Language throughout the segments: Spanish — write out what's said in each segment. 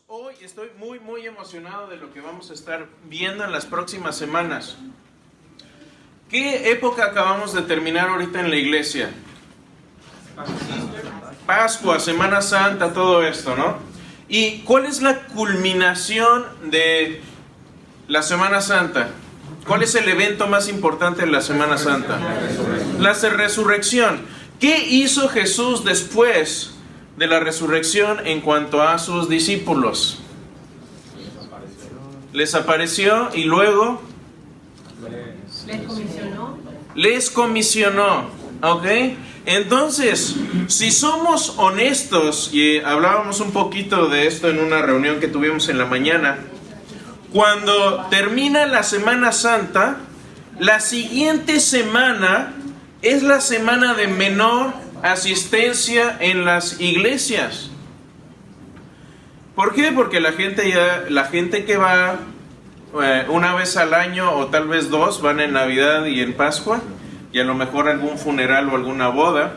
Hoy estoy muy emocionado de lo que vamos a estar viendo en las próximas semanas. ¿Qué época acabamos de terminar ahorita en la iglesia? Pascua, Semana Santa, todo esto, ¿no? ¿Y cuál es la culminación de la Semana Santa? ¿Cuál es el evento más importante de la Semana Santa? La resurrección. ¿Qué hizo Jesús después de la resurrección en cuanto a sus discípulos? Les apareció y luego les comisionó. ¿Ok? Entonces, si somos honestos, y hablábamos un poquito de esto en una reunión que tuvimos en la mañana, cuando termina la Semana Santa, la siguiente semana es la semana de menor asistencia en las iglesias. ¿Por qué? Porque la gente que va una vez al año o tal vez dos, van en Navidad y en Pascua, y a lo mejor algún funeral o alguna boda,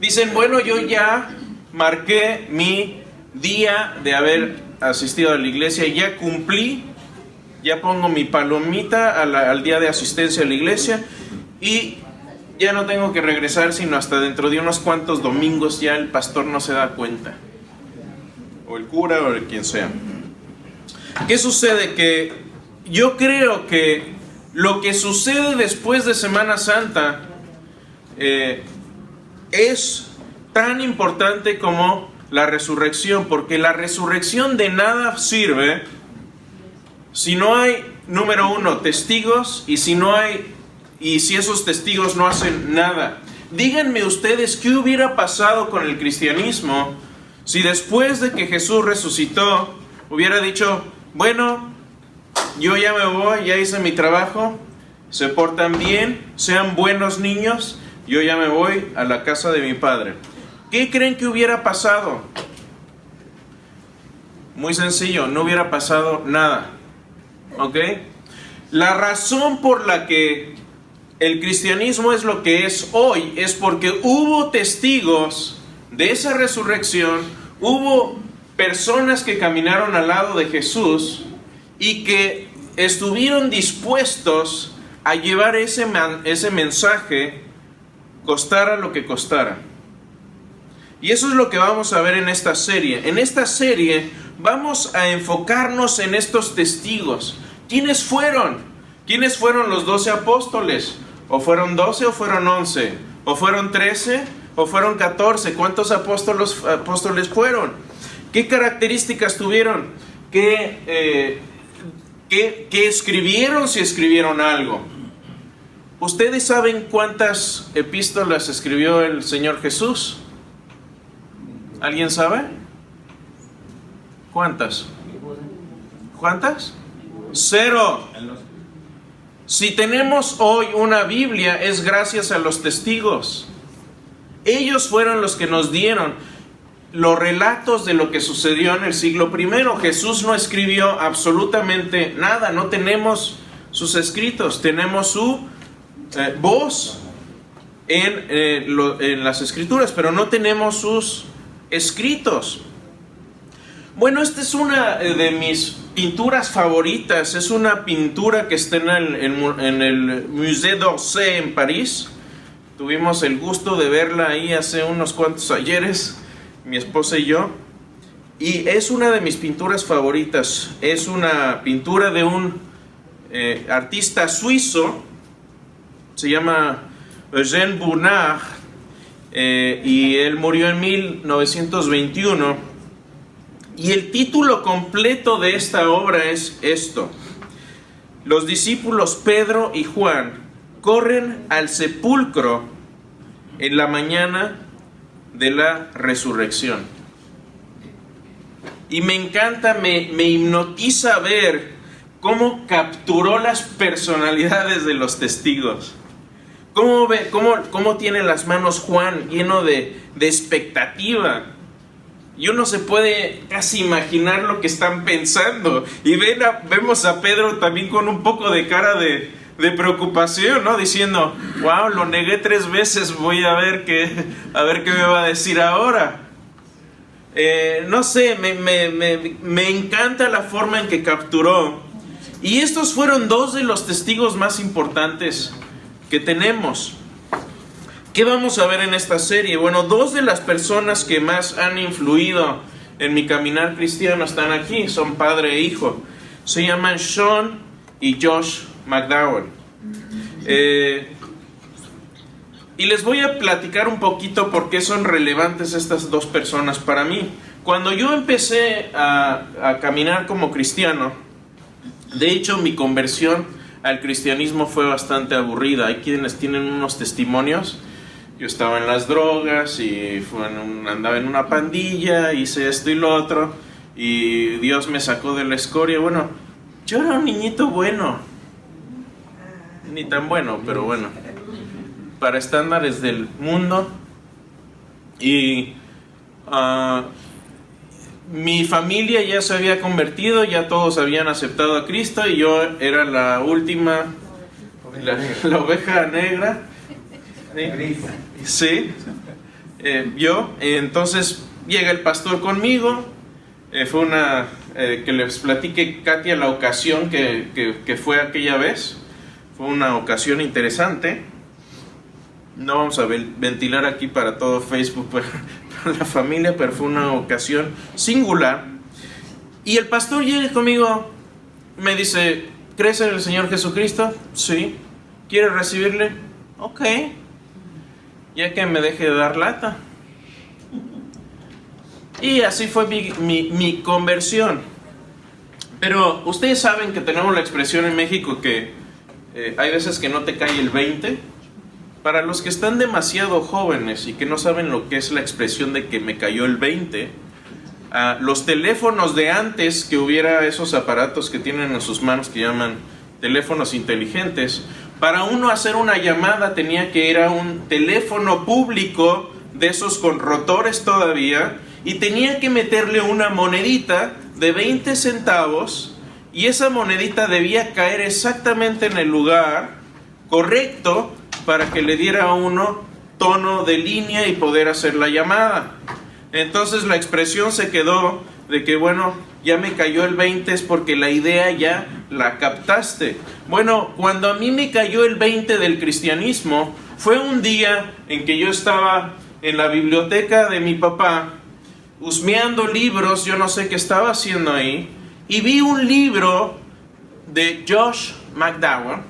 dicen, bueno, yo ya marqué mi día de haber asistido a la iglesia, ya cumplí, ya pongo mi palomita al día de asistencia a la iglesia, y ya no tengo que regresar sino hasta dentro de unos cuantos domingos. Ya el pastor no se da cuenta, o el cura o quien sea. ¿Qué sucede? Que yo creo que lo que sucede después de Semana Santa es tan importante como la resurrección, porque la resurrección de nada sirve si no hay, número uno, testigos, y si esos testigos no hacen nada. Díganme ustedes qué hubiera pasado con el cristianismo si después de que Jesús resucitó hubiera dicho, bueno, yo ya me voy, ya hice mi trabajo, se portan bien, sean buenos niños, yo ya me voy a la casa de mi padre. ¿Qué creen que hubiera pasado? Muy sencillo, no hubiera pasado nada. ¿Ok? La razón por la que el cristianismo es lo que es hoy es porque hubo testigos de esa resurrección, hubo personas que caminaron al lado de Jesús y que estuvieron dispuestos a llevar ese mensaje, costara lo que costara. Y eso es lo que vamos a ver en esta serie. En esta serie vamos a enfocarnos en estos testigos. ¿Quiénes fueron? ¿Quiénes fueron los 12 apóstoles? ¿O fueron 12 o fueron 11? ¿O fueron 13 o fueron 14? ¿Cuántos apóstoles fueron? ¿Qué características tuvieron? ¿Qué escribieron, si escribieron algo? ¿Ustedes saben cuántas epístolas escribió el Señor Jesús? ¿Alguien sabe? ¿Cuántas? ¿Cuántas? 0. Si tenemos hoy una Biblia es gracias a los testigos. Ellos fueron los que nos dieron los relatos de lo que sucedió en el siglo I. Jesús no escribió absolutamente nada, no tenemos sus escritos, tenemos su voz en las escrituras, pero no tenemos sus escritos. Bueno, esta es una de mis pinturas favoritas. Es una pintura que está en el Musée d'Orsay en París. Tuvimos el gusto de verla ahí hace unos cuantos ayeres, mi esposa y yo. Y es una de mis pinturas favoritas. Es una pintura de un artista suizo. Se llama Eugène Burnard. Y él murió en 1921. Y el título completo de esta obra es esto: los discípulos Pedro y Juan corren al sepulcro en la mañana de la resurrección. Y me encanta, me hipnotiza ver cómo capturó las personalidades de los testigos. ¿Cómo tiene las manos Juan lleno de expectativa? Y uno se puede casi imaginar lo que están pensando. Y vemos a Pedro también con un poco de cara de preocupación, ¿no? Diciendo, wow, lo negué 3 veces, voy a ver qué me va a decir ahora. no sé, me encanta la forma en que capturó. Y estos fueron dos de los testigos más importantes que tenemos. ¿Qué vamos a ver en esta serie? Bueno, dos de las personas que más han influido en mi caminar cristiano están aquí, son padre e hijo. Se llaman Sean y Josh McDowell. Y les voy a platicar un poquito por qué son relevantes estas dos personas para mí. Cuando yo empecé a caminar como cristiano, de hecho mi conversión al cristianismo fue bastante aburrida. Hay quienes tienen unos testimonios. Yo estaba en las drogas y andaba en una pandilla, hice esto y lo otro, y Dios me sacó de la escoria. Bueno, yo era un niñito bueno, ni tan bueno, pero bueno, para estándares del mundo. Y mi familia ya se había convertido, ya todos habían aceptado a Cristo, y yo era la última, la oveja negra. Sí, entonces llega el pastor conmigo. Fue una que les platiqué, Katia, la ocasión que fue aquella vez. Fue una ocasión interesante. No vamos a ventilar aquí para todo Facebook, para la familia, pero fue una ocasión singular. Y el pastor llega conmigo, me dice: ¿crees en el Señor Jesucristo? Sí. ¿Quieres recibirle? Ok. Ya que me deje de dar lata. Y así fue mi conversión. Pero ustedes saben que tenemos la expresión en México que hay veces que no te cae el 20. Para los que están demasiado jóvenes y que no saben lo que es la expresión de que me cayó el 20, los teléfonos de antes, que hubiera esos aparatos que tienen en sus manos que llaman teléfonos inteligentes, para uno hacer una llamada tenía que ir a un teléfono público de esos con rotores todavía, y tenía que meterle una monedita de 20 centavos, y esa monedita debía caer exactamente en el lugar correcto para que le diera a uno tono de línea y poder hacer la llamada. Entonces la expresión se quedó de que, bueno, ya me cayó el 20, es porque la idea ya la captaste. Bueno, cuando a mí me cayó el 20 del cristianismo, fue un día en que yo estaba en la biblioteca de mi papá, husmeando libros, yo no sé qué estaba haciendo ahí, y vi un libro de Josh McDowell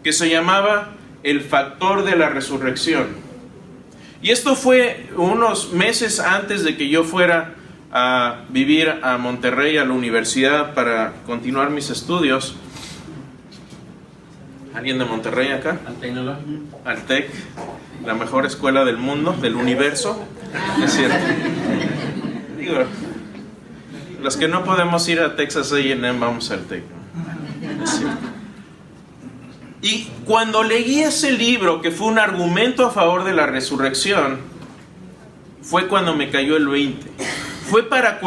que se llamaba El Factor de la Resurrección. Y esto fue unos meses antes de que yo fuera a vivir a Monterrey, a la universidad, para continuar mis estudios. ¿Alguien de Monterrey acá? Altec, la mejor escuela del mundo, del universo. Es cierto. Digo, los que no podemos ir a Texas A&M, vamos al Altec. Es cierto. Y cuando leí ese libro, que fue un argumento a favor de la resurrección, fue cuando me cayó el 20. Fue para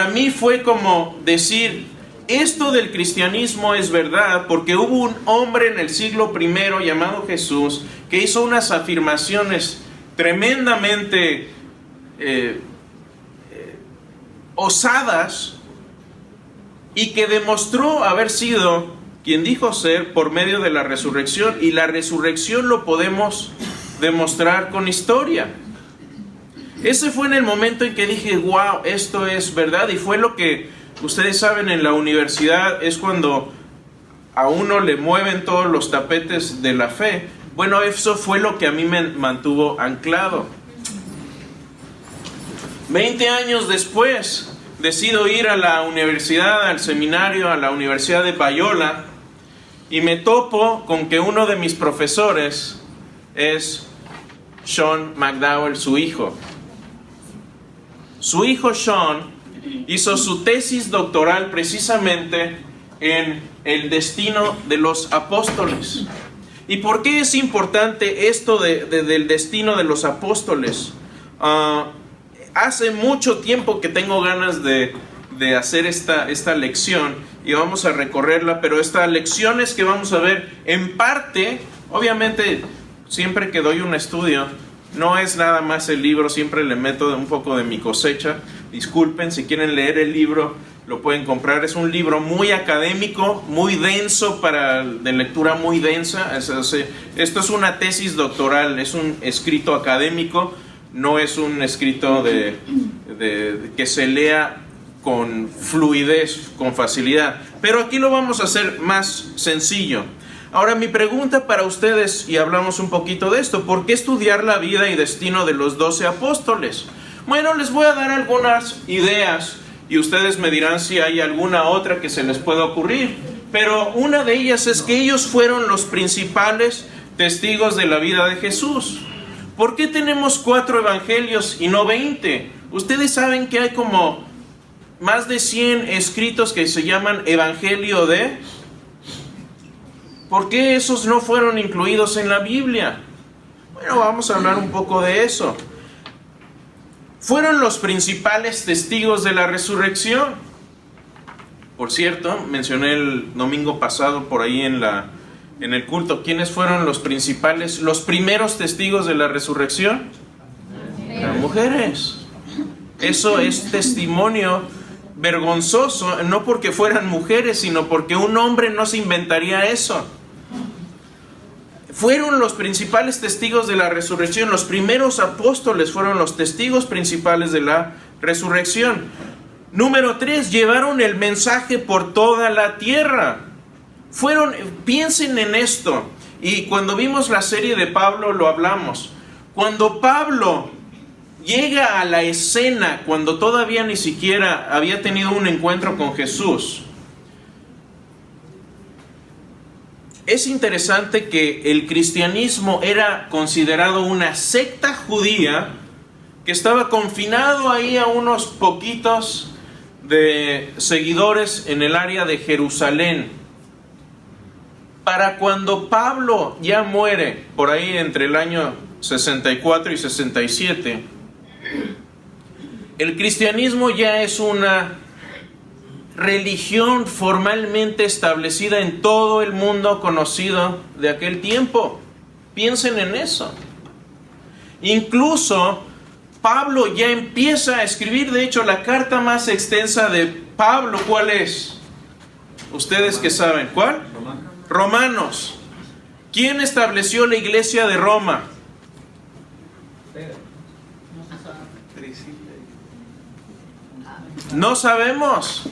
mí fue como decir, esto del cristianismo es verdad, porque hubo un hombre en el siglo I llamado Jesús que hizo unas afirmaciones tremendamente osadas, y que demostró haber sido quien dijo ser por medio de la resurrección, y la resurrección lo podemos demostrar con historia. Ese fue en el momento en que dije, wow, esto es verdad. Y fue lo que ustedes saben, en la universidad es cuando a uno le mueven todos los tapetes de la fe. Bueno, eso fue lo que a mí me mantuvo anclado. 20 años después, decido ir a la universidad, al seminario, a la Universidad de Biola, y me topo con que uno de mis profesores es Sean McDowell, su hijo. Su hijo Sean hizo su tesis doctoral precisamente en el destino de los apóstoles. ¿Y por qué es importante esto del destino de los apóstoles? Hace mucho tiempo que tengo ganas de hacer esta lección, y vamos a recorrerla, pero estas lecciones que vamos a ver en parte, obviamente siempre que doy un estudio No es nada más el libro, siempre le meto un poco de mi cosecha. Disculpen, si quieren leer el libro, lo pueden comprar. Es un libro muy académico, muy denso, de lectura muy densa. Esto es una tesis doctoral, es un escrito académico, no es un escrito que se lea con fluidez, con facilidad. Pero aquí lo vamos a hacer más sencillo. Ahora, mi pregunta para ustedes, y hablamos un poquito de esto: ¿por qué estudiar la vida y destino de los 12 apóstoles? Bueno, les voy a dar algunas ideas y ustedes me dirán si hay alguna otra que se les pueda ocurrir. Pero una de ellas es que ellos fueron los principales testigos de la vida de Jesús. ¿Por qué tenemos 4 evangelios y no 20? Ustedes saben que hay como más de 100 escritos que se llaman Evangelio de... ¿Por qué esos no fueron incluidos en la Biblia? Bueno, vamos a hablar un poco de eso. Fueron los principales testigos de la resurrección. Por cierto, mencioné el domingo pasado por ahí en el culto, ¿quiénes fueron los primeros testigos de la resurrección? Las mujeres. Eso es testimonio vergonzoso, no porque fueran mujeres, sino porque un hombre no se inventaría eso. Fueron los principales testigos de la resurrección. Los primeros apóstoles fueron los testigos principales de la resurrección. Número 3, llevaron el mensaje por toda la tierra. Piensen en esto, y cuando vimos la serie de Pablo lo hablamos. Cuando Pablo llega a la escena, cuando todavía ni siquiera había tenido un encuentro con Jesús, es interesante que el cristianismo era considerado una secta judía que estaba confinado ahí a unos poquitos de seguidores en el área de Jerusalén. Para cuando Pablo ya muere, por ahí entre el año 64 y 67, el cristianismo ya es una religión formalmente establecida en todo el mundo conocido de aquel tiempo. Piensen en eso. Incluso Pablo ya empieza a escribir, de hecho, la carta más extensa de Pablo, ¿cuál es? Ustedes que saben, ¿cuál? Romanos. ¿Quién estableció la iglesia de Roma? No sabemos.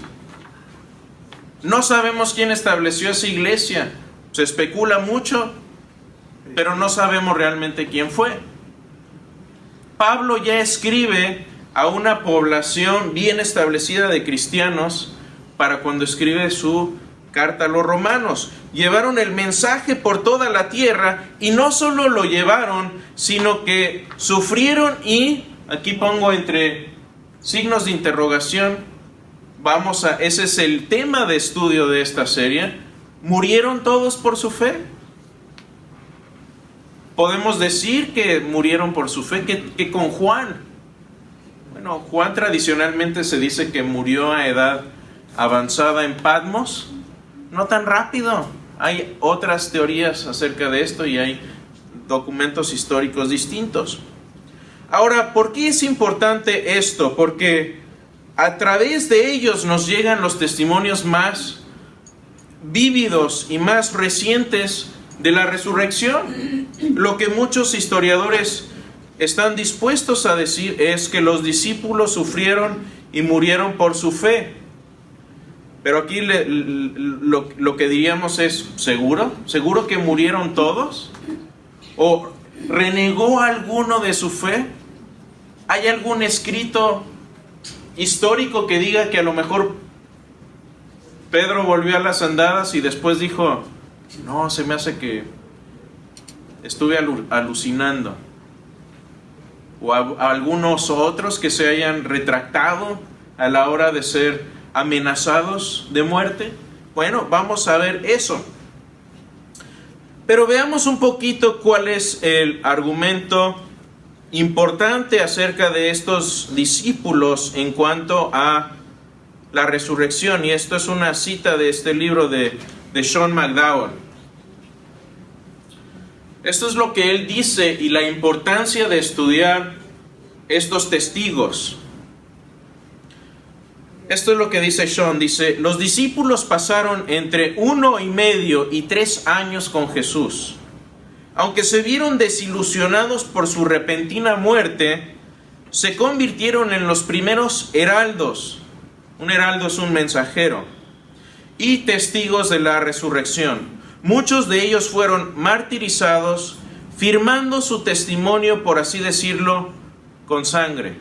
No sabemos quién estableció esa iglesia. Se especula mucho, pero no sabemos realmente quién fue. Pablo ya escribe a una población bien establecida de cristianos para cuando escribe su carta a los romanos. Llevaron el mensaje por toda la tierra, y no solo lo llevaron, sino que sufrieron, y aquí pongo entre signos de interrogación, ese es el tema de estudio de esta serie. ¿Murieron todos por su fe? Podemos decir que murieron por su fe. ¿Qué con Juan? Bueno, Juan tradicionalmente se dice que murió a edad avanzada en Patmos. No tan rápido. Hay otras teorías acerca de esto y hay documentos históricos distintos. Ahora, ¿por qué es importante esto? Porque a través de ellos nos llegan los testimonios más vívidos y más recientes de la resurrección. Lo que muchos historiadores están dispuestos a decir es que los discípulos sufrieron y murieron por su fe. Pero aquí lo que diríamos es, ¿seguro? ¿Seguro que murieron todos? ¿O renegó alguno de su fe? ¿Hay algún escrito histórico que diga que a lo mejor Pedro volvió a las andadas y después dijo, no, se me hace que estuve alucinando? ¿O a algunos otros que se hayan retractado a la hora de ser amenazados de muerte? Bueno, vamos a ver eso. Pero veamos un poquito cuál es el argumento importante acerca de estos discípulos en cuanto a la resurrección. Y esto es una cita de este libro de Sean McDowell. Esto es lo que él dice y la importancia de estudiar estos testigos. Esto es lo que dice Sean, dice: los discípulos pasaron entre 1,5 y 3 años con Jesús. Aunque se vieron desilusionados por su repentina muerte, se convirtieron en los primeros heraldos. Un heraldo es un mensajero. Y testigos de la resurrección. Muchos de ellos fueron martirizados, firmando su testimonio, por así decirlo, con sangre.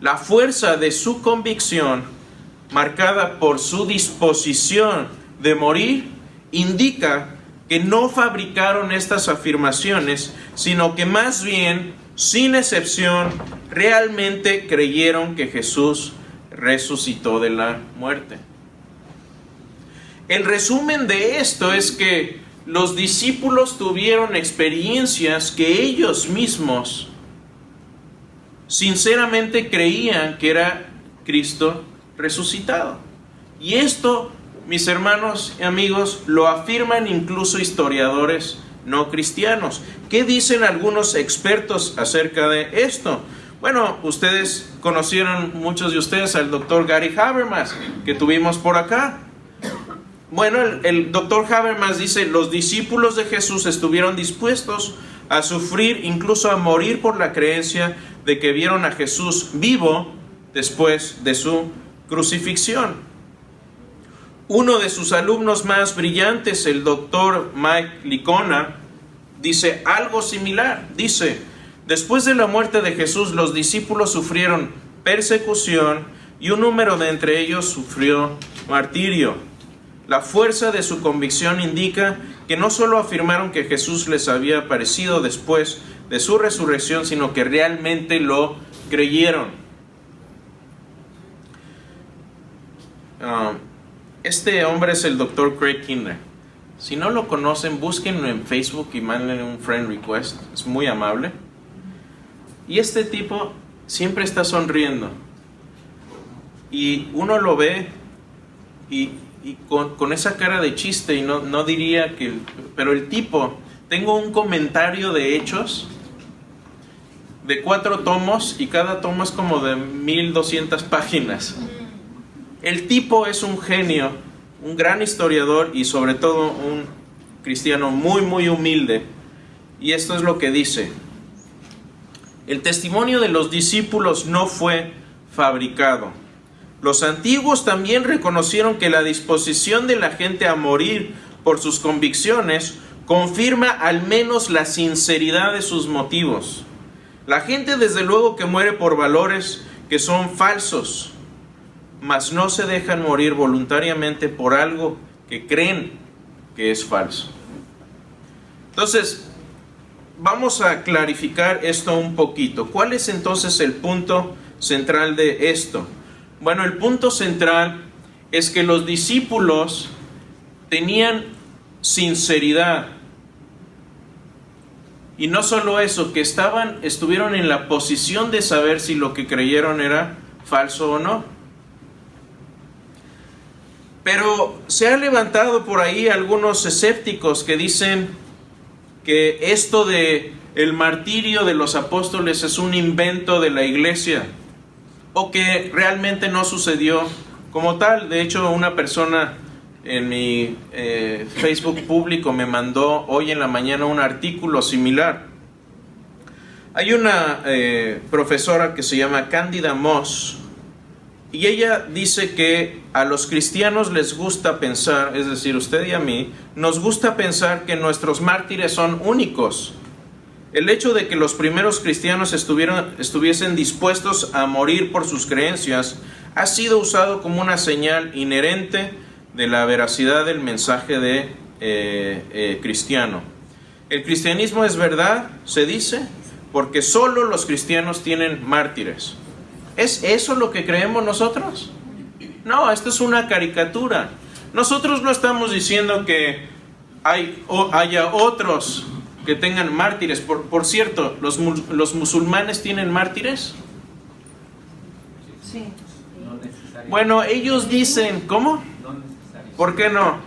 La fuerza de su convicción, marcada por su disposición de morir, indica que no fabricaron estas afirmaciones, sino que más bien, sin excepción, realmente creyeron que Jesús resucitó de la muerte. El resumen de esto es que los discípulos tuvieron experiencias que ellos mismos sinceramente creían que era Cristo resucitado. Y esto, mis hermanos y amigos, lo afirman incluso historiadores no cristianos. ¿Qué dicen algunos expertos acerca de esto? Bueno, ustedes conocieron, muchos de ustedes, al doctor Gary Habermas, que tuvimos por acá. Bueno, el doctor Habermas dice: los discípulos de Jesús estuvieron dispuestos a sufrir, incluso a morir, por la creencia de que vieron a Jesús vivo después de su crucifixión. Uno de sus alumnos más brillantes, el doctor Mike Licona, dice algo similar. Dice: después de la muerte de Jesús, los discípulos sufrieron persecución y un número de entre ellos sufrió martirio. La fuerza de su convicción indica que no solo afirmaron que Jesús les había aparecido después de su resurrección, sino que realmente lo creyeron. Este hombre es el Dr. Craig Kinder. Si no lo conocen, búsquenlo en Facebook y mándenle un friend request. Es muy amable. Y este tipo siempre está sonriendo. Y uno lo ve y con esa cara de chiste, y no diría que... Pero el tipo, tengo un comentario de Hechos de 4 tomos, y cada tomo es como de 1200 páginas. El tipo es un genio, un gran historiador y sobre todo un cristiano muy, muy humilde. Y esto es lo que dice: el testimonio de los discípulos no fue fabricado. Los antiguos también reconocieron que la disposición de la gente a morir por sus convicciones confirma al menos la sinceridad de sus motivos. La gente desde luego que muere por valores que son falsos, mas no se dejan morir voluntariamente por algo que creen que es falso. Entonces, vamos a clarificar esto un poquito. ¿Cuál es entonces el punto central de esto? Bueno, el punto central es que los discípulos tenían sinceridad. Y no solo eso, que estuvieron en la posición de saber si lo que creyeron era falso o no. Pero se han levantado por ahí algunos escépticos que dicen que esto de el martirio de los apóstoles es un invento de la iglesia, o que realmente no sucedió como tal. De hecho, una persona en mi Facebook público me mandó hoy en la mañana un artículo similar. Hay una profesora que se llama Cándida Moss, y ella dice que a los cristianos les gusta pensar, es decir, usted y a mí, nos gusta pensar que nuestros mártires son únicos. El hecho de que los primeros cristianos estuviesen dispuestos a morir por sus creencias ha sido usado como una señal inherente de la veracidad del mensaje de cristiano. El cristianismo es verdad, se dice, porque solo los cristianos tienen mártires. ¿Es eso lo que creemos nosotros? No, esto es una caricatura. Nosotros no estamos diciendo que haya otros que tengan mártires. Por cierto, ¿los musulmanes tienen mártires? Sí. Bueno, ellos dicen, ¿cómo? ¿Por qué no?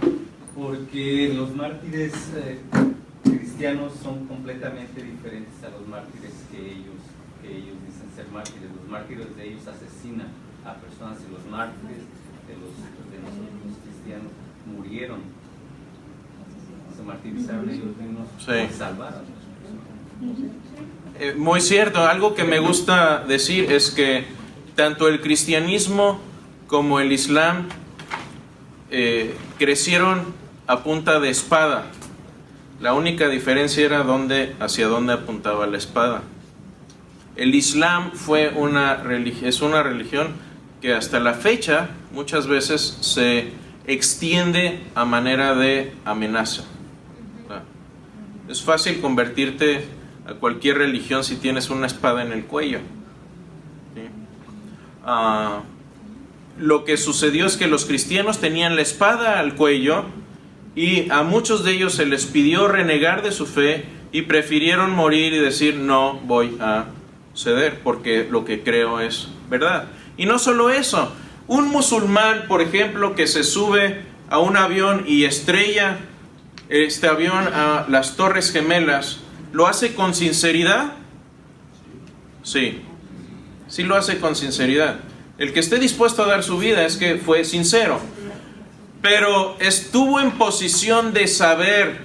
Porque los mártires cristianos son completamente diferentes a los mártires que ellos dicen ser mártires. Los mártires de ellos asesinan a personas y los mártires de nosotros los cristianos murieron, se martirizaron ellos mismos y salvaron. Muy cierto. Algo que me gusta decir es que tanto el cristianismo como el islam crecieron a punta de espada. La única diferencia era hacia dónde apuntaba la espada. El islam es una religión que hasta la fecha muchas veces se extiende a manera de amenaza. Es fácil convertirte a cualquier religión si tienes una espada en el cuello. ¿Sí? Lo que sucedió es que los cristianos tenían la espada al cuello y a muchos de ellos se les pidió renegar de su fe y prefirieron morir y decir no voy a ceder porque lo que creo es verdad. Y no solo eso, un musulmán, por ejemplo, que se sube a un avión y estrella este avión a las Torres Gemelas, ¿lo hace con sinceridad? Sí, sí lo hace con sinceridad. El que esté dispuesto a dar su vida es que fue sincero. Pero estuvo en posición de saber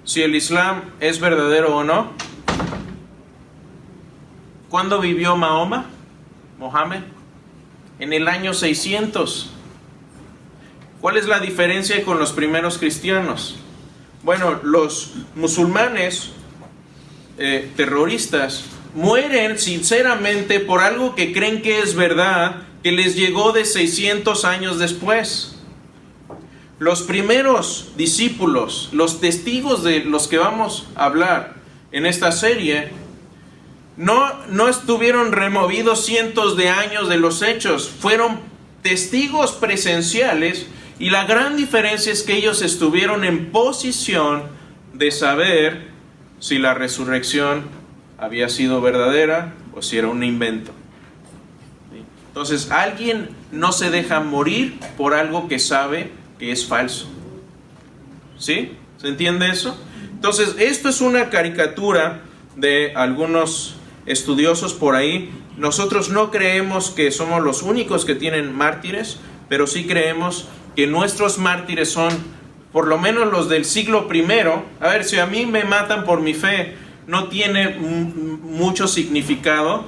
si el Islam es verdadero o no. ¿Cuándo vivió Mohammed? En el año 600. ¿Cuál es la diferencia con los primeros cristianos? Bueno, los musulmanes terroristas mueren sinceramente por algo que creen que es verdad, que les llegó de 600 años después. Los primeros discípulos, los testigos de los que vamos a hablar en esta serie, no estuvieron removidos cientos de años de los hechos, fueron testigos presenciales, y la gran diferencia es que ellos estuvieron en posición de saber si la resurrección había sido verdadera o si era un invento. Entonces, alguien no se deja morir por algo que sabe que es falso. ¿Sí? ¿Se entiende eso? Entonces, esto es una caricatura de algunos estudiosos por ahí. Nosotros no creemos que somos los únicos que tienen mártires, pero sí creemos que nuestros mártires son por lo menos los del siglo I. A ver, si a mí me matan por mi fe, no tiene mucho significado.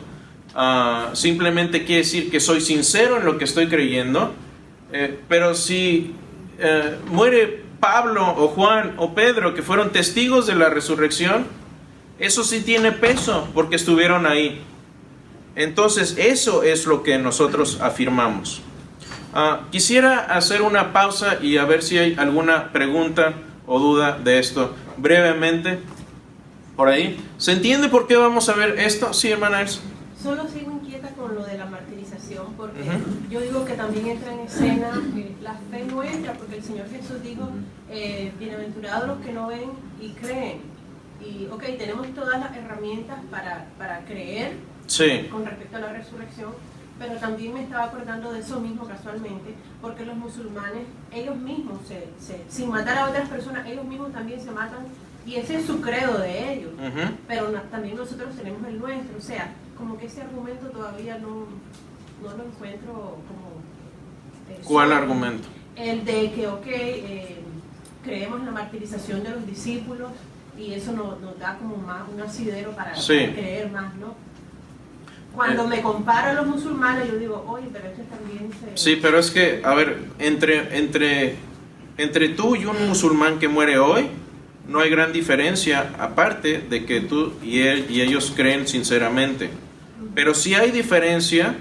Simplemente quiere decir que soy sincero en lo que estoy creyendo. Pero si muere Pablo o Juan o Pedro, que fueron testigos de la resurrección, eso sí tiene peso porque estuvieron ahí. Entonces, eso es lo que nosotros afirmamos. Quisiera hacer una pausa y a ver si hay alguna pregunta o duda de esto brevemente por ahí. ¿Se entiende por qué vamos a ver esto? Sí, hermana Elsa. Solo sigo inquieta con lo de la martirización porque yo digo que también entra en escena la fe nuestra, porque el Señor Jesús dijo bienaventurados los que no ven y creen. Y tenemos todas las herramientas para creer con respecto a la resurrección. Pero también me estaba acordando de eso mismo casualmente, porque los musulmanes, ellos mismos, sin matar a otras personas, ellos mismos también se matan, y ese es su credo de ellos. Pero también nosotros tenemos el nuestro, o sea, como que ese argumento todavía no lo encuentro como... ¿Cuál argumento? El de que, creemos en la martirización de los discípulos, y eso nos da como más un asidero para creer más, ¿no? Cuando me comparo a los musulmanes, yo digo, oye, pero este también se... Sí, pero es que, a ver, entre tú y un musulmán que muere hoy, no hay gran diferencia, aparte de que tú y ellos creen sinceramente. Pero sí hay diferencia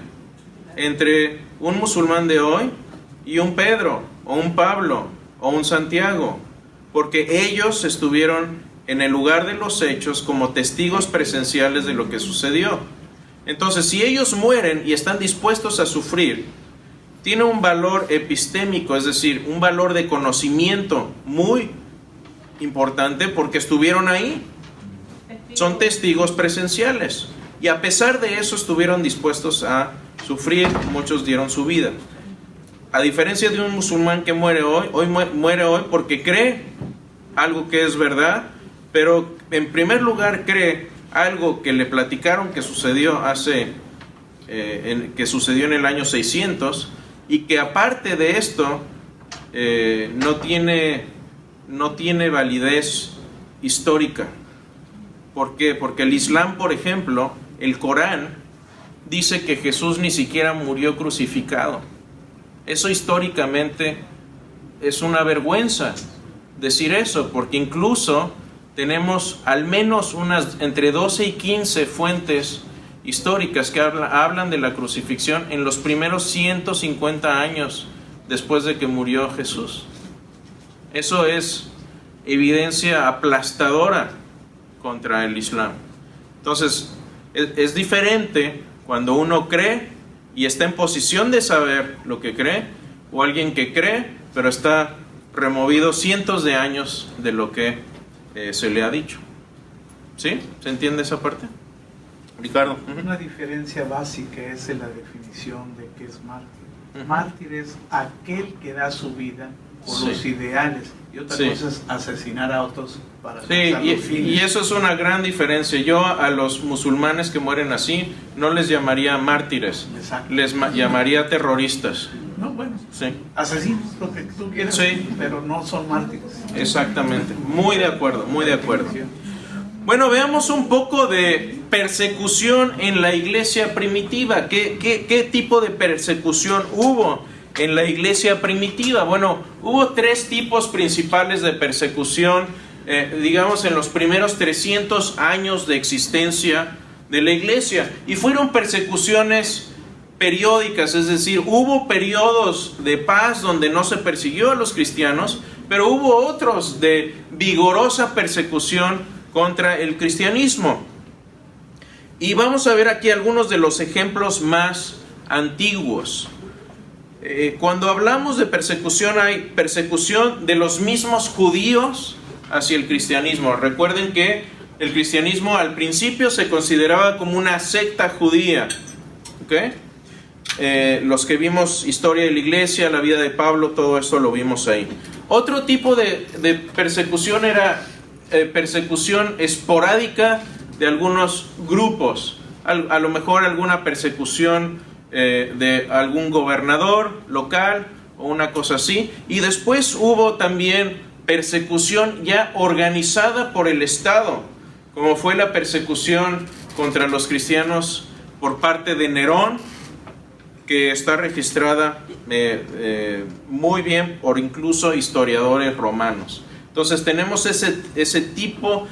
entre un musulmán de hoy y un Pedro, o un Pablo, o un Santiago, porque ellos estuvieron en el lugar de los hechos como testigos presenciales de lo que sucedió. Entonces, si ellos mueren y están dispuestos a sufrir, tiene un valor epistémico, es decir, un valor de conocimiento muy importante porque estuvieron ahí. Son testigos presenciales. Y a pesar de eso estuvieron dispuestos a sufrir, muchos dieron su vida. a diferencia de un musulmán que muere hoy muere hoy porque cree algo que es verdad, pero en primer lugar cree algo que le platicaron que sucedió que sucedió en el año 600, y que aparte de esto no tiene validez histórica. ¿Por qué? Porque el Islam, por ejemplo, el Corán dice que Jesús ni siquiera murió crucificado. Eso históricamente es una vergüenza decir eso, porque incluso tenemos al menos unas entre 12 y 15 fuentes históricas que hablan de la crucifixión en los primeros 150 años después de que murió Jesús. Eso es evidencia aplastadora contra el Islam. Entonces, es diferente cuando uno cree y está en posición de saber lo que cree, o alguien que cree, pero está removido cientos de años de lo que se le ha dicho. ¿Sí? ¿Se entiende esa parte? Ricardo. Una diferencia básica es en la definición de qué es mártir. Mártir es aquel que da su vida por los ideales, y otra cosa es asesinar a otros para alcanzar los fines. Y eso es una gran diferencia. Yo a los musulmanes que mueren así no les llamaría mártires. Exacto. Les llamaría terroristas. No, bueno, sí. Asesinos, lo que tú quieras, sí, pero no son mártires. Exactamente, muy de acuerdo, muy de acuerdo. Bueno, veamos un poco de persecución en la iglesia primitiva. ¿Qué tipo de persecución hubo en la iglesia primitiva? Bueno, hubo 3 tipos principales de persecución, digamos, en los primeros 300 años de existencia de la iglesia. Y fueron persecuciones periódicas, es decir, hubo periodos de paz donde no se persiguió a los cristianos, pero hubo otros de vigorosa persecución contra el cristianismo. Y vamos a ver aquí algunos de los ejemplos más antiguos. Cuando hablamos de persecución, hay persecución de los mismos judíos hacia el cristianismo. Recuerden que el cristianismo al principio se consideraba como una secta judía. ¿Okay? Los que vimos historia de la iglesia, la vida de Pablo, todo esto lo vimos ahí. Otro tipo de persecución era persecución esporádica de algunos grupos, a lo mejor alguna persecución de algún gobernador local o una cosa así. Y después hubo también persecución ya organizada por el Estado, como fue la persecución contra los cristianos por parte de Nerón, que está registrada muy bien por incluso historiadores romanos. Entonces tenemos ese tipo,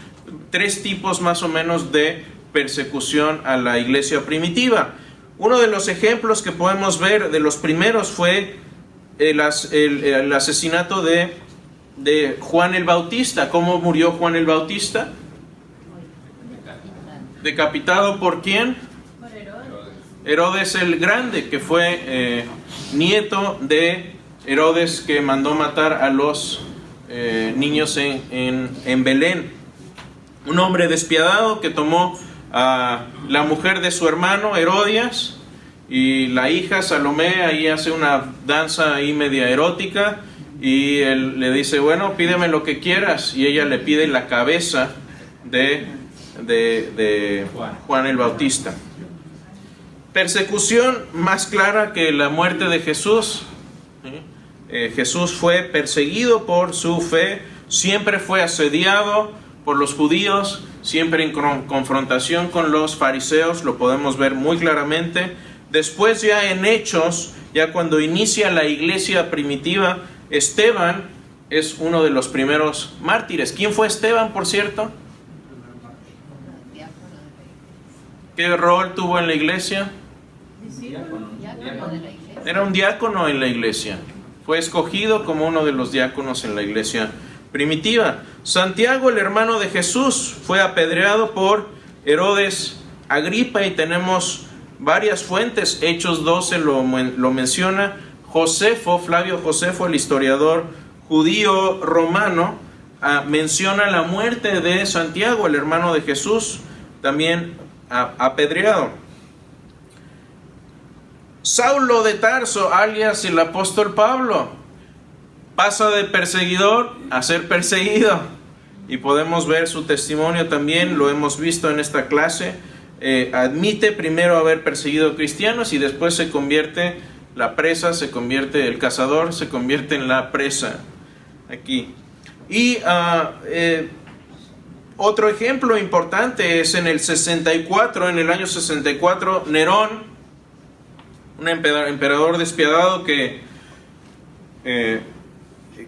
3 tipos más o menos de persecución a la iglesia primitiva. Uno de los ejemplos que podemos ver de los primeros fue el asesinato de Juan el Bautista. ¿Cómo murió Juan el Bautista? ¿Decapitado por quién? Por Herodes. Herodes el Grande, que fue nieto de Herodes, que mandó matar a los niños en Belén. Un hombre despiadado que tomó a la mujer de su hermano Herodías y la hija Salomé. Ahí hace una danza ahí media erótica y él le dice, bueno, pídeme lo que quieras, y ella le pide la cabeza de Juan el Bautista. Persecución más clara que la muerte de Jesús. Jesús fue perseguido por su fe, siempre fue asediado por los judíos, siempre en confrontación con los fariseos, lo podemos ver muy claramente. Después ya en Hechos, ya cuando inicia la iglesia primitiva, Esteban es uno de los primeros mártires. ¿Quién fue Esteban, por cierto? ¿Qué rol tuvo en la iglesia? Era un diácono en la iglesia. Fue escogido como uno de los diáconos en la iglesia primitiva. Santiago, el hermano de Jesús, fue apedreado por Herodes Agripa, y tenemos varias fuentes. Hechos 12 lo menciona. Josefo, Flavio Josefo, el historiador judío romano, menciona la muerte de Santiago, el hermano de Jesús, también apedreado. Saulo de Tarso, alias el apóstol Pablo, pasa de perseguidor a ser perseguido. Y podemos ver su testimonio también, lo hemos visto en esta clase. Admite primero haber perseguido cristianos y después se convierte la presa, se convierte el cazador, se convierte en la presa. Aquí. Y otro ejemplo importante es en el 64, en el año 64, Nerón, un emperador despiadado que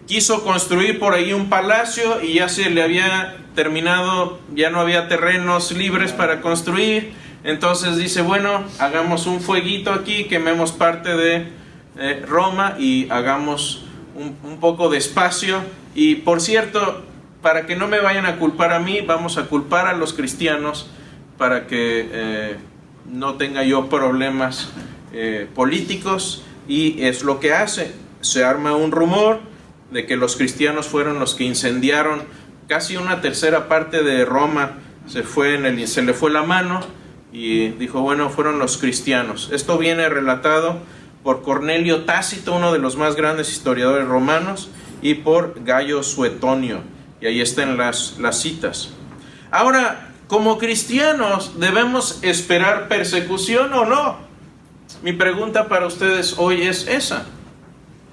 quiso construir por ahí un palacio y ya se le había terminado, ya no había terrenos libres para construir. Entonces dice, bueno, hagamos un fueguito aquí, quememos parte de Roma y hagamos un poco de espacio. Y por cierto, para que no me vayan a culpar a mí, vamos a culpar a los cristianos para que no tenga yo problemas políticos. Y es lo que hace. Se arma un rumor de que los cristianos fueron los que incendiaron casi una tercera parte de Roma. Se le fue la mano y dijo, bueno, fueron los cristianos. Esto viene relatado por Cornelio Tácito, uno de los más grandes historiadores romanos, y por Gayo Suetonio. Y ahí están las citas. Ahora, como cristianos, ¿debemos esperar persecución o no? Mi pregunta para ustedes hoy es esa.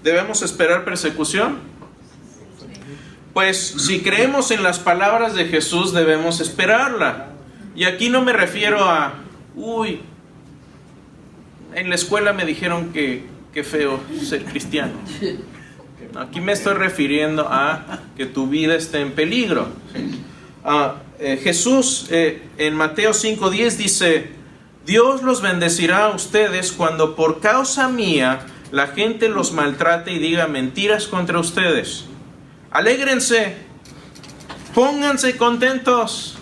¿Debemos esperar persecución? Pues si creemos en las palabras de Jesús, debemos esperarla. Y aquí no me refiero a, en la escuela me dijeron que feo ser cristiano. Aquí me estoy refiriendo a que tu vida esté en peligro. Jesús en Mateo 5:10 dice, Dios los bendecirá a ustedes cuando por causa mía la gente los maltrate y diga mentiras contra ustedes. Alégrense, pónganse contentos,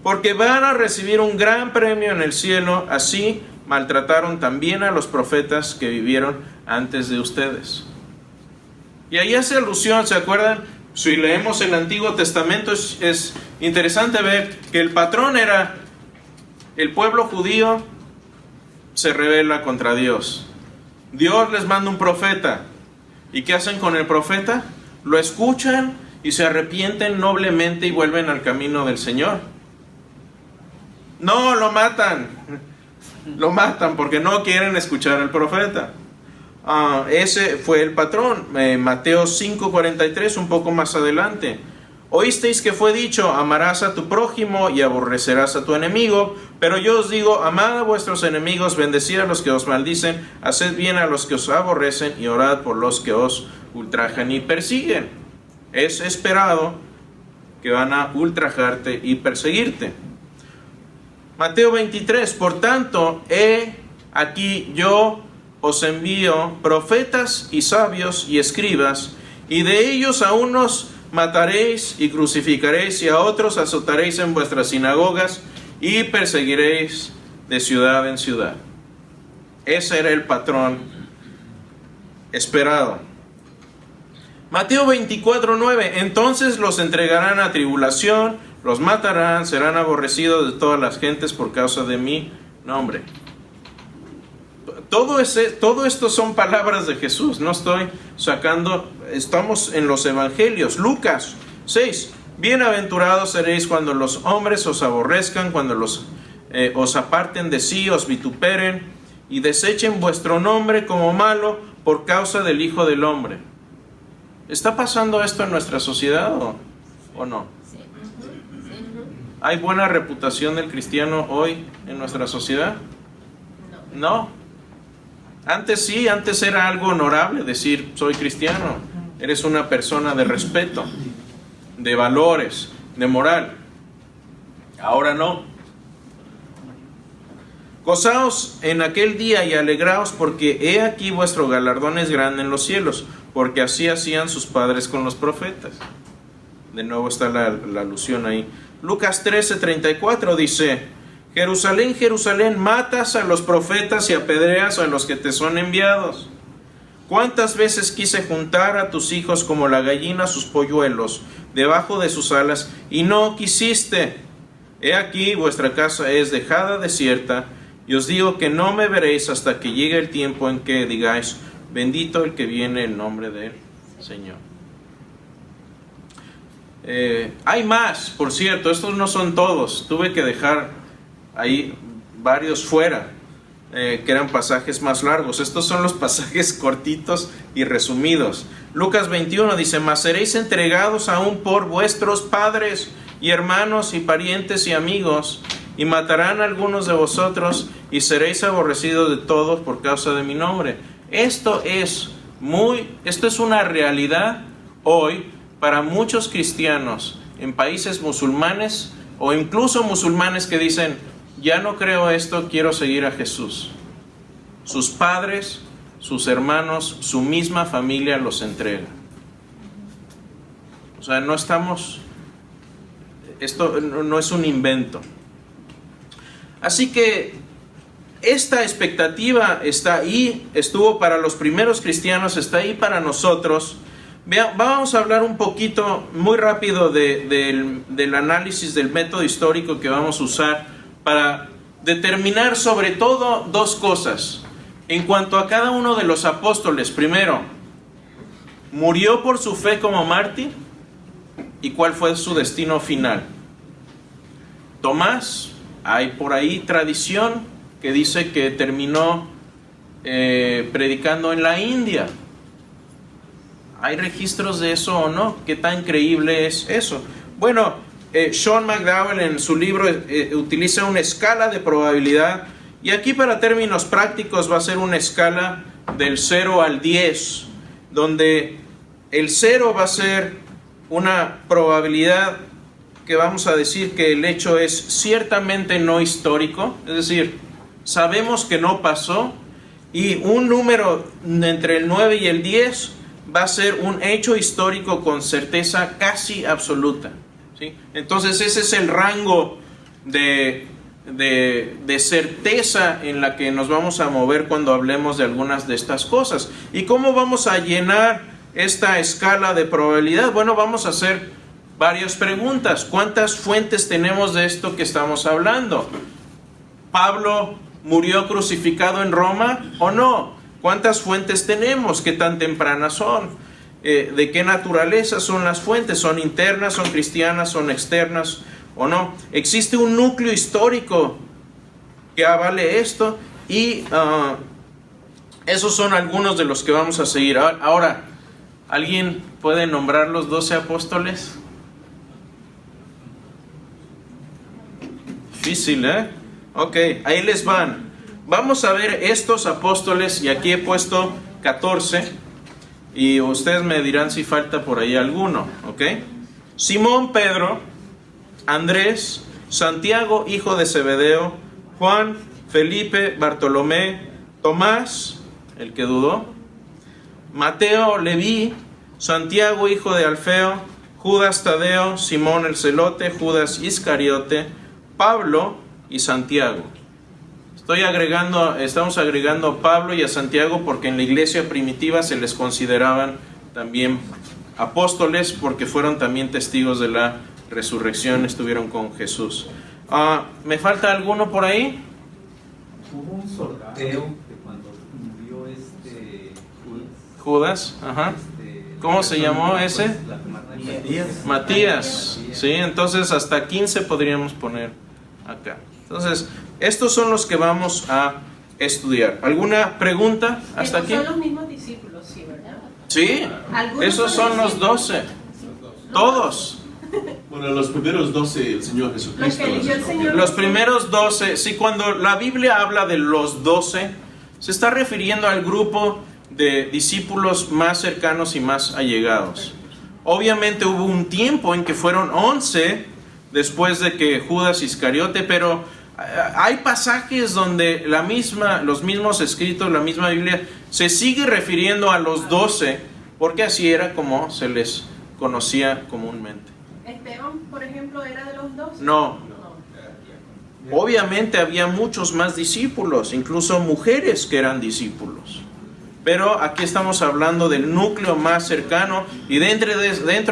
porque van a recibir un gran premio en el cielo. Así maltrataron también a los profetas que vivieron antes de ustedes. Y ahí hace alusión, ¿se acuerdan? Si leemos el Antiguo Testamento es interesante ver que el patrón era el pueblo judío se rebela contra Dios. Dios les manda un profeta. ¿Y qué hacen con el profeta? Lo escuchan y se arrepienten noblemente y vuelven al camino del Señor. No, lo matan. Lo matan porque no quieren escuchar al profeta. Ese fue el patrón. Mateo 5:43, un poco más adelante. Oísteis que fue dicho, amarás a tu prójimo y aborrecerás a tu enemigo. Pero yo os digo, amad a vuestros enemigos, bendecid a los que os maldicen, haced bien a los que os aborrecen y orad por los que os ultrajan y persiguen. Es esperado que van a ultrajarte y perseguirte. Mateo 23, por tanto, aquí yo os envío profetas y sabios y escribas, y de ellos a unos mataréis y crucificaréis, y a otros azotaréis en vuestras sinagogas, y perseguiréis de ciudad en ciudad. Ese era el patrón esperado. Mateo 24:9, entonces los entregarán a tribulación, los matarán, serán aborrecidos de todas las gentes por causa de mi nombre. Todo esto son palabras de Jesús, no estoy sacando, estamos en los evangelios. Lucas 6, bienaventurados seréis cuando los hombres os aborrezcan, cuando os aparten de sí, os vituperen y desechen vuestro nombre como malo por causa del Hijo del Hombre. ¿Está pasando esto en nuestra sociedad o no? ¿Hay buena reputación del cristiano hoy en nuestra sociedad? No. Antes sí, antes era algo honorable decir soy cristiano. Eres una persona de respeto, de valores, de moral. Ahora no. Gozaos en aquel día y alegraos, porque he aquí vuestro galardón es grande en los cielos, porque así hacían sus padres con los profetas. De nuevo está la alusión ahí. Lucas 13:34 dice, Jerusalén, Jerusalén, matas a los profetas y apedreas a los que te son enviados. ¿Cuántas veces quise juntar a tus hijos como la gallina sus polluelos debajo de sus alas, y no quisiste? He aquí vuestra casa es dejada desierta, Y os digo que no me veréis hasta que llegue el tiempo en que digáis, bendito el que viene en nombre del Señor. Hay más, por cierto, estos no son todos. Tuve que dejar ahí varios fuera, que eran pasajes más largos. Estos son los pasajes cortitos y resumidos. Lucas 21 dice, mas seréis entregados aún por vuestros padres y hermanos y parientes y amigos, y matarán a algunos de vosotros, y seréis aborrecidos de todos por causa de mi nombre. Esto es una realidad hoy para muchos cristianos en países musulmanes, o incluso musulmanes que dicen, ya no creo esto, quiero seguir a Jesús. Sus padres, sus hermanos, su misma familia los entrega. O sea, esto no es un invento. Así que esta expectativa está ahí, estuvo para los primeros cristianos, está ahí para nosotros. Vamos a hablar un poquito, muy rápido, del análisis del método histórico que vamos a usar para determinar sobre todo dos cosas. En cuanto a cada uno de los apóstoles, primero, ¿murió por su fe como mártir? ¿Y cuál fue su destino final? Tomás, hay por ahí tradición que dice que terminó predicando en la India. ¿Hay registros de eso o no? ¿Qué tan creíble es eso? Bueno, Sean McDowell en su libro utiliza una escala de probabilidad, y aquí para términos prácticos va a ser una escala del 0 al 10, donde el 0 va a ser una probabilidad que vamos a decir que el hecho es ciertamente no histórico, es decir, sabemos que no pasó, y un número entre el 9 y el 10 va a ser un hecho histórico con certeza casi absoluta, ¿sí? Entonces ese es el rango de certeza en la que nos vamos a mover cuando hablemos de algunas de estas cosas. ¿Y cómo vamos a llenar esta escala de probabilidad? Bueno, vamos a hacer varias preguntas. ¿Cuántas fuentes tenemos de esto que estamos hablando? ¿Pablo murió crucificado en Roma o no? ¿Cuántas fuentes tenemos? ¿Qué tan tempranas son? ¿De qué naturaleza son las fuentes? ¿Son internas, son cristianas, son externas o no? ¿Existe un núcleo histórico que avale esto? Y esos son algunos de los que vamos a seguir. Ahora, ¿alguien puede nombrar los 12 apóstoles? Difícil, ¿eh? Ok, ahí les van. Vamos a ver estos apóstoles, y aquí he puesto 14, y ustedes me dirán si falta por ahí alguno, ¿ok? Simón Pedro, Andrés, Santiago, hijo de Zebedeo, Juan, Felipe, Bartolomé, Tomás, el que dudó, Mateo, Leví, Santiago, hijo de Alfeo, Judas Tadeo, Simón el Celote, Judas Iscariote, Pablo y Santiago. Estamos agregando a Pablo y a Santiago porque en la iglesia primitiva se les consideraban también apóstoles, porque fueron también testigos de la resurrección, estuvieron con Jesús. ¿Me falta alguno por ahí? Hubo un sorteo de cuando murió Judas, ajá. ¿Cómo se llamó ese? Matías. Sí, entonces hasta 15 podríamos poner acá. Entonces, estos son los que vamos a estudiar. ¿Alguna pregunta hasta aquí? Son los mismos discípulos, sí, ¿verdad? Sí, esos son los 12. Todos. Bueno, los primeros 12, el Señor Jesucristo. Los que eligió el Señor. Los primeros 12, sí, cuando la Biblia habla de los 12, se está refiriendo al grupo de discípulos más cercanos y más allegados. Obviamente hubo un tiempo en que fueron 11 después de que Judas Iscariote, pero hay pasajes donde los mismos escritos, la misma Biblia, se sigue refiriendo a los 12, porque así era como se les conocía comúnmente. ¿Esteban, por ejemplo, era de los 12? No. Obviamente había muchos más discípulos, incluso mujeres que eran discípulos. Pero aquí estamos hablando del núcleo más cercano, y dentro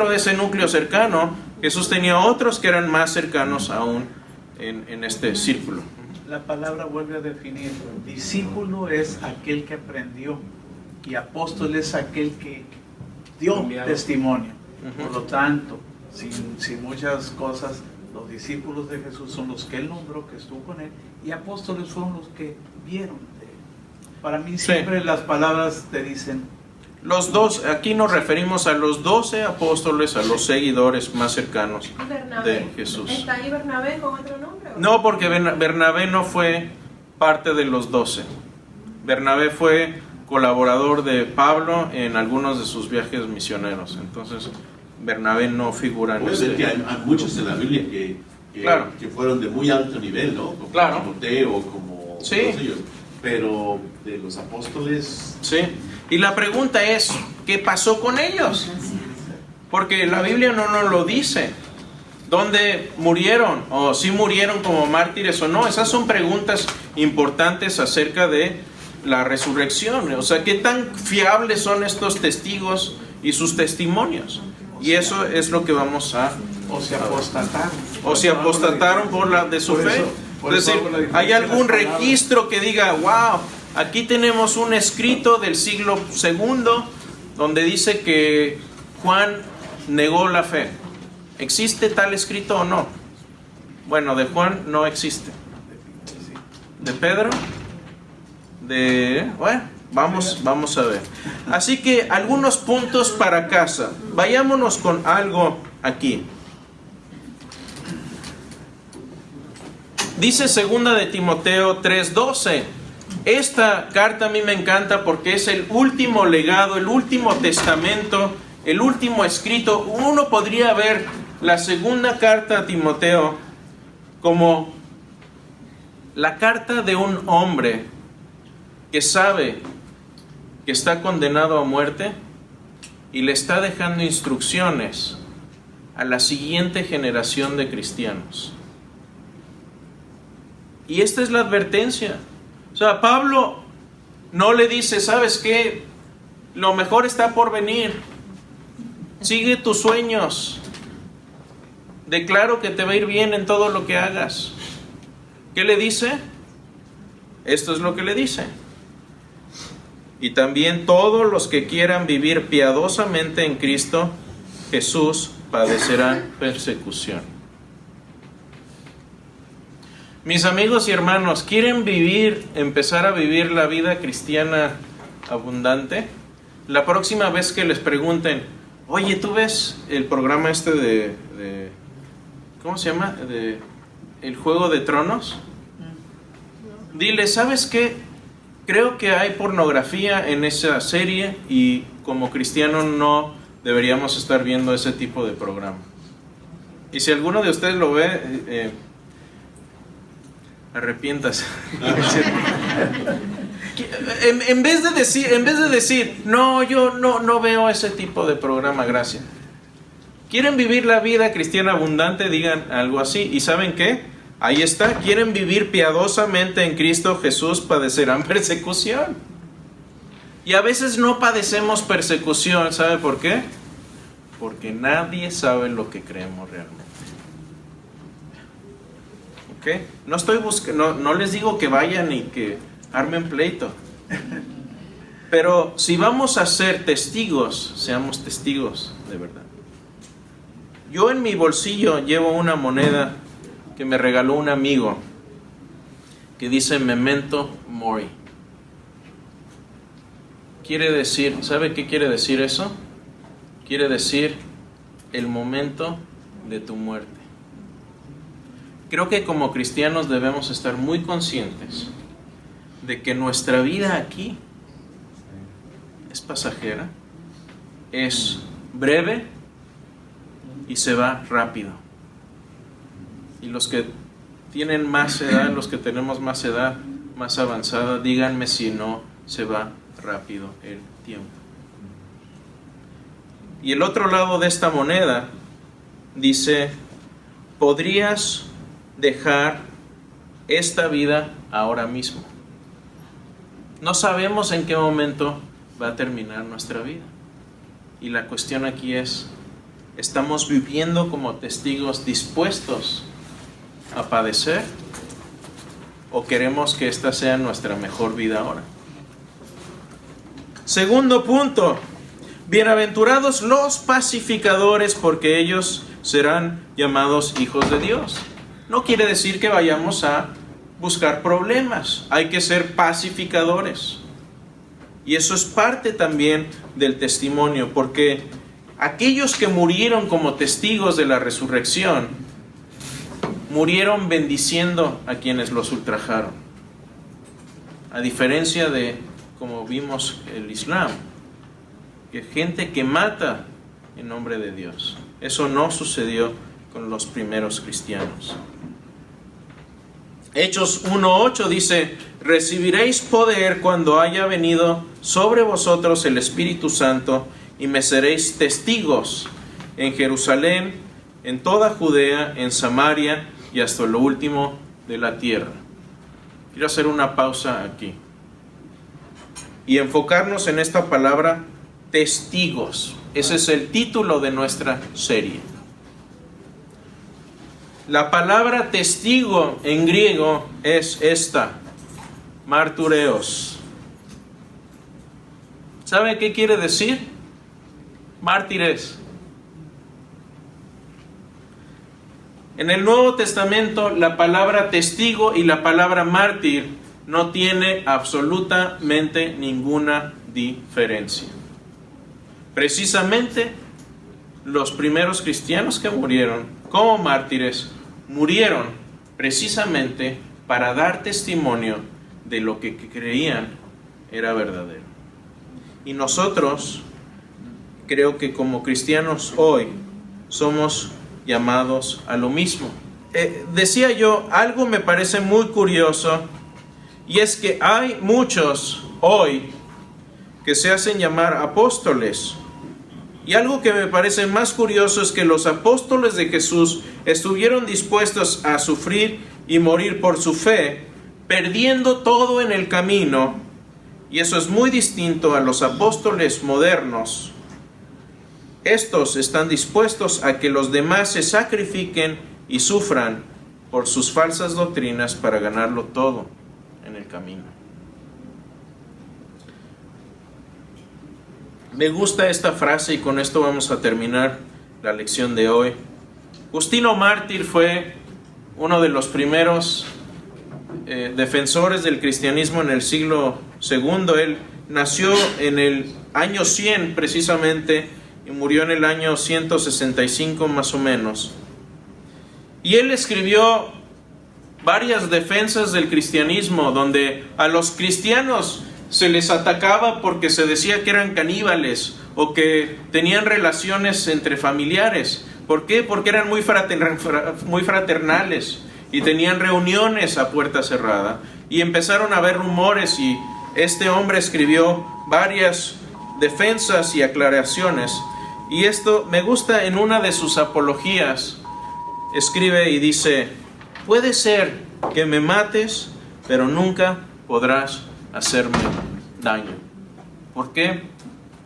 de ese núcleo cercano, Jesús tenía otros que eran más cercanos aún en este círculo. La palabra vuelve a definir. Discípulo es aquel que aprendió y apóstol es aquel que dio testimonio. Por lo tanto, sin muchas cosas, los discípulos de Jesús son los que él nombró, que estuvo con él, y apóstoles son los que vieron de él. Para mí siempre las palabras te dicen... Los dos, aquí nos referimos a los 12 apóstoles, a los seguidores más cercanos de Jesús. ¿Está ahí Bernabé con otro nombre? No, porque Bernabé no fue parte de los 12. Bernabé fue colaborador de Pablo en algunos de sus viajes misioneros. Entonces, Bernabé no figura en Puede ser que hay muchos en la Biblia que fueron de muy alto nivel, ¿no? Como Timoteo, como todos ellos. Pero de los apóstoles... Sí. Y la pregunta es, ¿qué pasó con ellos? Porque la Biblia no nos lo dice. ¿Dónde murieron? ¿O si murieron como mártires o no? Esas son preguntas importantes acerca de la resurrección. O sea, ¿qué tan fiables son estos testigos y sus testimonios? Y eso es lo que vamos a... O se apostataron. O se apostataron por la de su fe. Es decir, ¿hay algún registro que diga, wow, aquí tenemos un escrito del siglo II donde dice que Juan negó la fe? ¿Existe tal escrito o no? Bueno, de Juan no existe. ¿De Pedro? Bueno, vamos a ver. Así que algunos puntos para casa. Vayámonos con algo aquí. Dice 2 de Timoteo 3:12. Esta carta a mí me encanta porque es el último legado, el último testamento, el último escrito. Uno podría ver la segunda carta a Timoteo como la carta de un hombre que sabe que está condenado a muerte y le está dejando instrucciones a la siguiente generación de cristianos. Y esta es la advertencia. O sea, Pablo no le dice, ¿sabes qué? Lo mejor está por venir. Sigue tus sueños. Declaro que te va a ir bien en todo lo que hagas. ¿Qué le dice? Esto es lo que le dice. Y también todos los que quieran vivir piadosamente en Cristo Jesús padecerán persecución. Mis amigos y hermanos, ¿quieren empezar a vivir la vida cristiana abundante? La próxima vez que les pregunten, oye, ¿tú ves el programa este de ¿cómo se llama? De El Juego de Tronos. Dile, ¿sabes qué? Creo que hay pornografía en esa serie y como cristiano no deberíamos estar viendo ese tipo de programa. Y si alguno de ustedes lo ve, arrepiéntase. en vez de decir, no, yo no veo ese tipo de programa, gracias. ¿Quieren vivir la vida cristiana abundante? Digan algo así. ¿Y saben qué? Ahí está. ¿Quieren vivir piadosamente en Cristo Jesús? Padecerán persecución. Y a veces no padecemos persecución. ¿Sabe por qué? Porque nadie sabe lo que creemos realmente. ¿Ok? No estoy no les digo que vayan y que armen pleito. Pero si vamos a ser testigos, seamos testigos de verdad. Yo en mi bolsillo llevo una moneda que me regaló un amigo que dice Memento Mori. Quiere decir, ¿sabe qué quiere decir eso? Quiere decir el momento de tu muerte. Creo que como cristianos debemos estar muy conscientes de que nuestra vida aquí es pasajera, es breve y se va rápido. Y los que tienen más edad, los que tenemos más edad, más avanzada, díganme si no se va rápido el tiempo. Y el otro lado de esta moneda dice, podrías dejar esta vida ahora mismo. No sabemos en qué momento va a terminar nuestra vida. Y la cuestión aquí es, ¿estamos viviendo como testigos dispuestos a padecer ¿O queremos que esta sea nuestra mejor vida ahora? Segundo punto, bienaventurados los pacificadores, porque ellos serán llamados hijos de Dios. No quiere decir que vayamos a buscar problemas, hay que ser pacificadores. Y eso es parte también del testimonio, porque aquellos que murieron como testigos de la resurrección, murieron bendiciendo a quienes los ultrajaron. A diferencia de, como vimos, el Islam, que gente que mata en nombre de Dios. Eso no sucedió con los primeros cristianos. Hechos 1:8 dice: recibiréis poder cuando haya venido sobre vosotros el Espíritu Santo, y me seréis testigos en Jerusalén, en toda Judea, en Samaria y hasta lo último de la tierra. Quiero hacer una pausa aquí y enfocarnos en esta palabra testigos. Ese es el título de nuestra serie. La palabra testigo en griego es esta: martureos. ¿Sabe qué quiere decir? Mártires. En el Nuevo Testamento la palabra testigo y la palabra mártir no tiene absolutamente ninguna diferencia. Precisamente los primeros cristianos que murieron como mártires murieron precisamente para dar testimonio de lo que creían era verdadero. Y nosotros, creo que como cristianos hoy, somos llamados a lo mismo. Decía yo, algo me parece muy curioso, y es que hay muchos hoy que se hacen llamar apóstoles. Y algo que me parece más curioso es que los apóstoles de Jesús estuvieron dispuestos a sufrir y morir por su fe, perdiendo todo en el camino, y eso es muy distinto a los apóstoles modernos. Estos están dispuestos a que los demás se sacrifiquen y sufran por sus falsas doctrinas para ganarlo todo en el camino. Me gusta esta frase y con esto vamos a terminar la lección de hoy. Justino Mártir fue uno de los primeros defensores del cristianismo en el siglo II. Él nació en el año 100 precisamente y murió en el año 165 más o menos. Y él escribió varias defensas del cristianismo, donde a los cristianos se les atacaba porque se decía que eran caníbales o que tenían relaciones entre familiares. ¿Por qué? Porque eran muy fraternales y tenían reuniones a puerta cerrada. Y empezaron a haber rumores y este hombre escribió varias defensas y aclaraciones. Y esto me gusta, en una de sus apologías escribe y dice: puede ser que me mates, pero nunca podrás hacerme daño. ¿Por qué?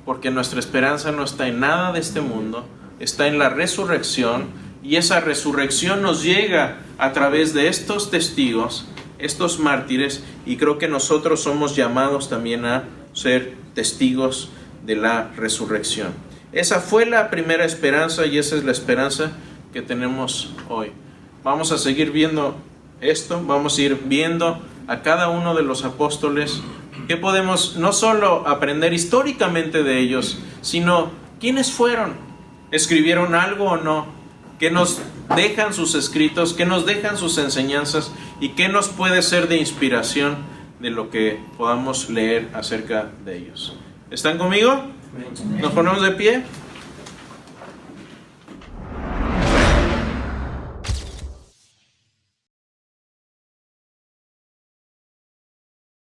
Porque nuestra esperanza no está en nada de este mundo, está en la resurrección, y esa resurrección nos llega a través de estos testigos, estos mártires, y creo que nosotros somos llamados también a ser testigos de la resurrección. Esa fue la primera esperanza y esa es la esperanza que tenemos hoy. Vamos a seguir viendo esto, vamos a ir viendo a cada uno de los apóstoles, que podemos no solo aprender históricamente de ellos, sino quiénes fueron, escribieron algo o no, qué nos dejan sus escritos, qué nos dejan sus enseñanzas y qué nos puede ser de inspiración de lo que podamos leer acerca de ellos. ¿Están conmigo? ¿Nos ponemos de pie?